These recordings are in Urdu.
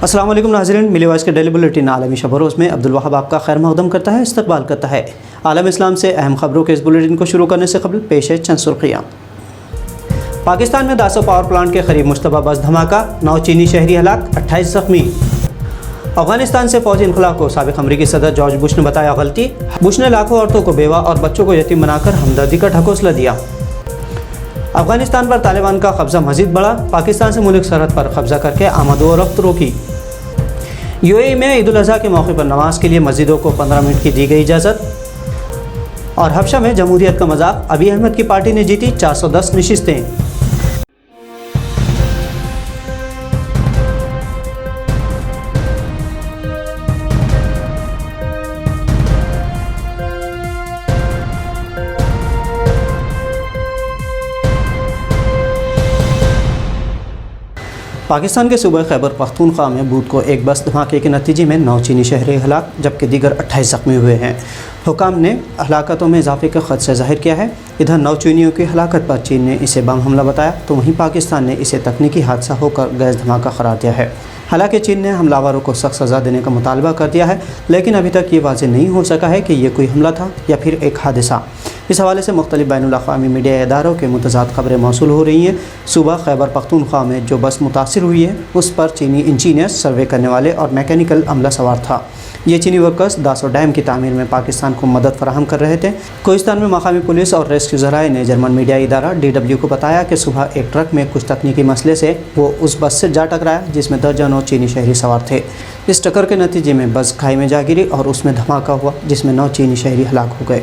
السلام علیکم ناظرین، ملی وائس کے ڈیلی بلیٹن عالمی شب و روز میں عبدالوہاب آپ کا خیر مقدم کرتا ہے، استقبال کرتا ہے۔ عالم اسلام سے اہم خبروں کے اس بلیٹن کو شروع کرنے سے قبل پیش ہے چند سرخیاں۔ پاکستان میں داسو پاور پلانٹ کے قریب مشتبہ بس دھماکہ، 9 چینی شہری ہلاک، 28 زخمی۔ افغانستان سے فوجی انخلا کو سابق امریکی صدر جارج بش نے بتایا غلطی، بش نے لاکھوں عورتوں کو بیوہ اور بچوں کو یتیم بنا کر ہمدردی کا ڈھکوسلہ دیا۔ افغانستان پر طالبان کا قبضہ مزید بڑھا، پاکستان سے ملک سرحد پر قبضہ کر کے آمد و رفت روکی۔ یو اے ای میں عید الاضحیٰ کے موقع پر نماز کے لیے مسجدوں کو 15 منٹ کی دی گئی اجازت۔ اور حبشہ میں جمہوریت کا مذاق، ابی احمد کی پارٹی نے جیتی 410 نشستیں۔ پاکستان کے صوبہ خیبر پختونخوا میں بدھ کو ایک بس دھماکے کے نتیجے میں 9 چینی شہری ہلاک جبکہ دیگر 28 زخمی ہوئے ہیں۔ حکام نے ہلاکتوں میں اضافے کا خدشہ ظاہر کیا ہے۔ ادھر 9 چینیوں کی ہلاکت پر چین نے اسے بم حملہ بتایا تو وہیں پاکستان نے اسے تکنیکی حادثہ ہو کر گیس دھماکہ قرار دیا ہے۔ حالانکہ چین نے حملہ آوروں کو سخت سزا دینے کا مطالبہ کر دیا ہے، لیکن ابھی تک یہ واضح نہیں ہو سکا ہے کہ یہ کوئی حملہ تھا یا پھر ایک حادثہ۔ اس حوالے سے مختلف بین الاقوامی میڈیا اداروں کے متضاد خبریں موصول ہو رہی ہیں۔ صوبہ خیبر پختونخوا میں جو بس متاثر ہوئی ہے اس پر چینی انجینئر، سروے کرنے والے اور میکینیکل عملہ سوار تھا۔ یہ چینی ورکرز داسو ڈیم کی تعمیر میں پاکستان کو مدد فراہم کر رہے تھے۔ کوہستان میں مقامی پولیس اور ریسکیو ذرائع نے جرمن میڈیا ادارہ DW کو بتایا کہ صبح ایک ٹرک میں کچھ تکنیکی مسئلے سے وہ اس بس سے جا ٹکرایا جس میں درجنوں چینی شہری سوار تھے۔ اس ٹکر کے نتیجے میں بس کھائی میں جا گری اور اس میں دھماکہ ہوا جس میں 9 چینی شہری ہلاک ہو گئے۔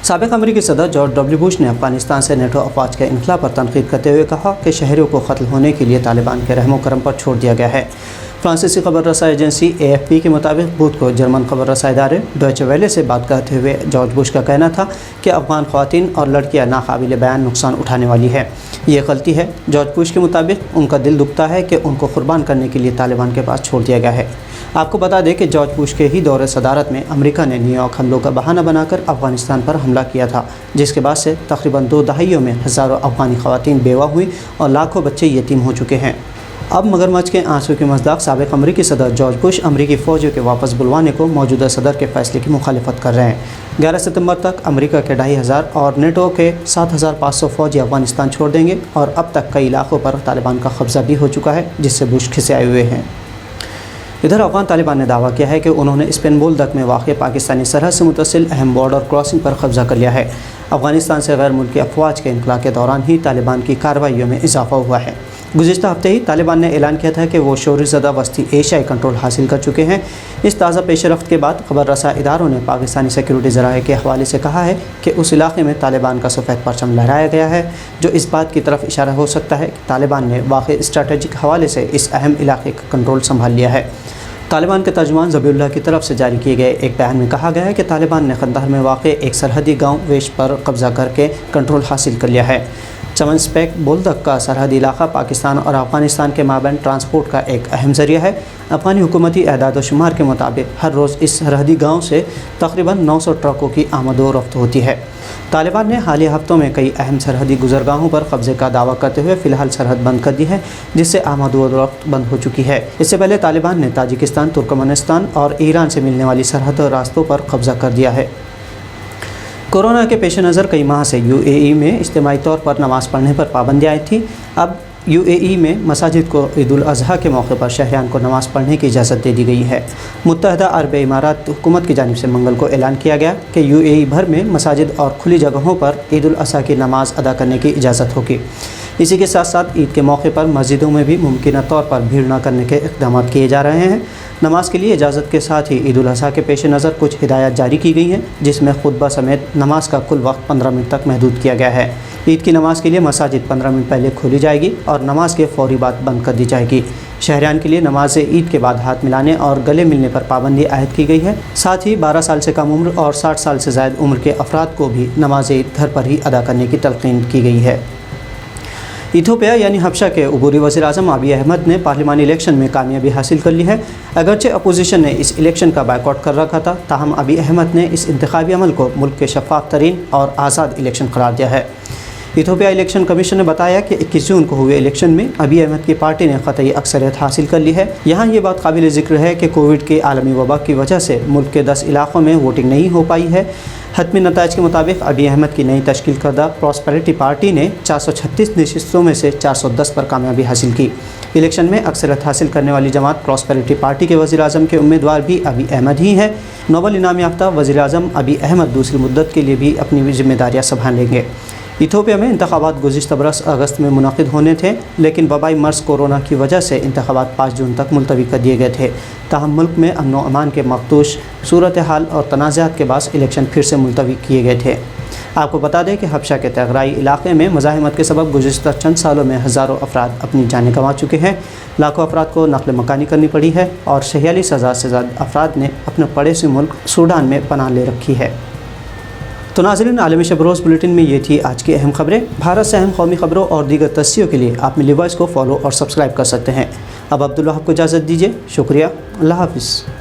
سابق امریکی صدر جارج بش نے افغانستان سے نیٹو افواج کے انخلا پر تنقید کرتے ہوئے کہا کہ شہریوں کو قتل ہونے کے لیے طالبان کے رحم و کرم پر چھوڑ دیا گیا ہے۔ فرانسیسی خبر رساں ایجنسی AFP کے مطابق بدھ کو جرمن خبر رساں ادارے ڈوئچے ویلے سے بات کرتے ہوئے جارج بش کا کہنا تھا کہ افغان خواتین اور لڑکیاں ناقابل بیان نقصان اٹھانے والی ہے۔ یہ غلطی ہے۔ جارج بش کے مطابق ان کا دل دکھتا ہے کہ ان کو قربان کرنے کے لیے طالبان کے پاس چھوڑ دیا گیا ہے۔ آپ کو بتا دیں کہ جارج بش کے ہی دور صدارت میں امریکہ نے نیو یارک حملوں کا بہانہ بنا کر افغانستان پر حملہ کیا تھا، جس کے بعد سے تقریباً 2 دہائیوں میں ہزاروں افغانی خواتین بیوہ ہوئیں اور لاکھوں بچے یتیم ہو چکے ہیں۔ اب مگرمچھ کے آنسو کی مصداق سابق امریکی صدر جارج بش امریکی فوجیوں کے واپس بلوانے کو موجودہ صدر کے فیصلے کی مخالفت کر رہے ہیں۔ 11 ستمبر تک امریکہ کے 2500 اور نیٹو کے 7500 فوجی افغانستان چھوڑ دیں گے اور اب تک کئی علاقوں پر طالبان کا قبضہ بھی ہو چکا ہے جس سے بش کھسے آئے ہوئے ہیں۔ ادھر افغان طالبان نے دعویٰ کیا ہے کہ انہوں نے اسپین بولدک میں واقع پاکستانی سرحد سے متصل اہم بارڈر کراسنگ پر قبضہ کر لیا ہے۔ افغانستان سے غیر ملکی افواج کے انخلا کے دوران ہی طالبان کی کارروائیوں میں اضافہ ہوا ہے۔ گزشتہ ہفتے ہی طالبان نے اعلان کیا تھا کہ وہ شوری زدہ وسطی ایشیائی کنٹرول حاصل کر چکے ہیں۔ اس تازہ پیش رفت کے بعد خبر رساں اداروں نے پاکستانی سیکیورٹی ذرائع کے حوالے سے کہا ہے کہ اس علاقے میں طالبان کا سفید پرچم لہرایا گیا ہے، جو اس بات کی طرف اشارہ ہو سکتا ہے کہ طالبان نے واقع اسٹریٹجک حوالے سے اس اہم علاقے کا کنٹرول سنبھال لیا ہے۔ طالبان کے ترجمان ذبیح اللہ کی طرف سے جاری کیے گئے ایک بیان میں کہا گیا ہے کہ طالبان نے قندھار میں واقع ایک سرحدی گاؤں ویش پر قبضہ کر کے کنٹرول حاصل کر لیا ہے۔ چمن سپیک بولدک کا سرحدی علاقہ پاکستان اور افغانستان کے مابین ٹرانسپورٹ کا ایک اہم ذریعہ ہے۔ افغانی حکومتی اعداد و شمار کے مطابق ہر روز اس سرحدی گاؤں سے تقریباً 900 ٹرکوں کی آمد و رفت ہوتی ہے۔ طالبان نے حالیہ ہفتوں میں کئی اہم سرحدی گزرگاہوں پر قبضے کا دعویٰ کرتے ہوئے فی الحال سرحد بند کر دی ہے، جس سے آمد و رفت بند ہو چکی ہے۔ اس سے پہلے طالبان نے تاجکستان، ترکمانستان اور ایران سے ملنے والی سرحد راستوں پر قبضہ کر دیا ہے۔ کورونا کے پیش نظر کئی ماہ سے UAE میں اجتماعی طور پر نماز پڑھنے پر پابندی عائد تھی۔ اب UAE میں مساجد کو عید الاضحیٰ کے موقع پر شہریان کو نماز پڑھنے کی اجازت دے دی گئی ہے۔ متحدہ عرب امارات حکومت کی جانب سے منگل کو اعلان کیا گیا کہ UAE بھر میں مساجد اور کھلی جگہوں پر عید الاضحیٰ کی نماز ادا کرنے کی اجازت ہوگی۔ اسی کے ساتھ ساتھ عید کے موقع پر مسجدوں میں بھی ممکنہ طور پر بھیڑ نہ کرنے کے اقدامات کیے جا رہے ہیں۔ نماز کے لیے اجازت کے ساتھ ہی عید الاضحیٰ کے پیش نظر کچھ ہدایات جاری کی گئی ہیں، جس میں خطبہ سمیت نماز کا کل وقت 15 منٹ تک محدود کیا گیا ہے۔ عید کی نماز کے لیے مساجد 15 منٹ پہلے کھولی جائے گی اور نماز کے فوری بعد بند کر دی جائے گی۔ شہریان کے لیے نماز عید کے بعد ہاتھ ملانے اور گلے ملنے پر پابندی عائد کی گئی ہے۔ ساتھ ہی 12 سال سے کم عمر اور 60 سال سے زائد عمر کے افراد کو بھی نماز عید گھر پر ہی ادا کرنے کی تلقین کی گئی ہے۔ ایتھوپیا یعنی حبشہ کے عبوری وزیر اعظم ابی احمد نے پارلیمانی الیکشن میں کامیابی حاصل کر لی ہے۔ اگرچہ اپوزیشن نے اس الیکشن کا بائیکاٹ کر رکھا تھا، تاہم ابی احمد نے اس انتخابی عمل کو ملک کے شفاف ترین اور آزاد الیکشن قرار دیا ہے۔ ایتھوپیا الیکشن کمیشن نے بتایا کہ 21 جون کو ہوئے الیکشن میں ابی احمد کی پارٹی نے قطعی اکثریت حاصل کر لی ہے۔ یہاں یہ بات قابل ذکر ہے کہ کووڈ کی عالمی وبا کی وجہ سے ملک کے 10 علاقوں میں ووٹنگ نہیں ہو پائی ہے۔ حتمی نتائج کے مطابق ابی احمد کی نئی تشکیل کردہ پراسپیرٹی پارٹی نے 436 نشستوں میں سے 410 پر کامیابی حاصل کی۔ الیکشن میں اکثریت حاصل کرنے والی جماعت پراسپیرٹی پارٹی کے وزیر اعظم کے امیدوار بھی ابی احمد ہی ہیں۔ نوبل انعام یافتہ وزیر اعظم ابی احمد دوسری مدت کے لیے بھی اپنی ذمہ داریاں سنبھالیں گے۔ ایتھوپیا میں انتخابات گزشتہ برس اگست میں منعقد ہونے تھے، لیکن وبائی مرض کورونا کی وجہ سے انتخابات 5 جون تک ملتوی کر دیے گئے تھے۔ تاہم ملک میں امن و امان کے مخدوش صورتحال اور تنازعات کے باعث الیکشن پھر سے ملتوی کیے گئے تھے۔ آپ کو بتا دیں کہ حبشہ کے تغرائی علاقے میں مزاحمت کے سبب گزشتہ چند سالوں میں ہزاروں افراد اپنی جانیں گنوا چکے ہیں، لاکھوں افراد کو نقل مکانی کرنی پڑی ہے اور 46,000 سے زیادہ افراد نے اپنے پڑوسی ملک سوڈان میں پناہ لے رکھی ہے۔ تو ناظرین، عالمی شب روز بلیٹن میں یہ تھی آج کی اہم خبریں۔ بھارت سے اہم قومی خبروں اور دیگر تصحیحوں کے لیے آپ ملی وائس کو فالو اور سبسکرائب کر سکتے ہیں۔ اب عبدالوہاب کو اجازت دیجیے، شکریہ، اللہ حافظ۔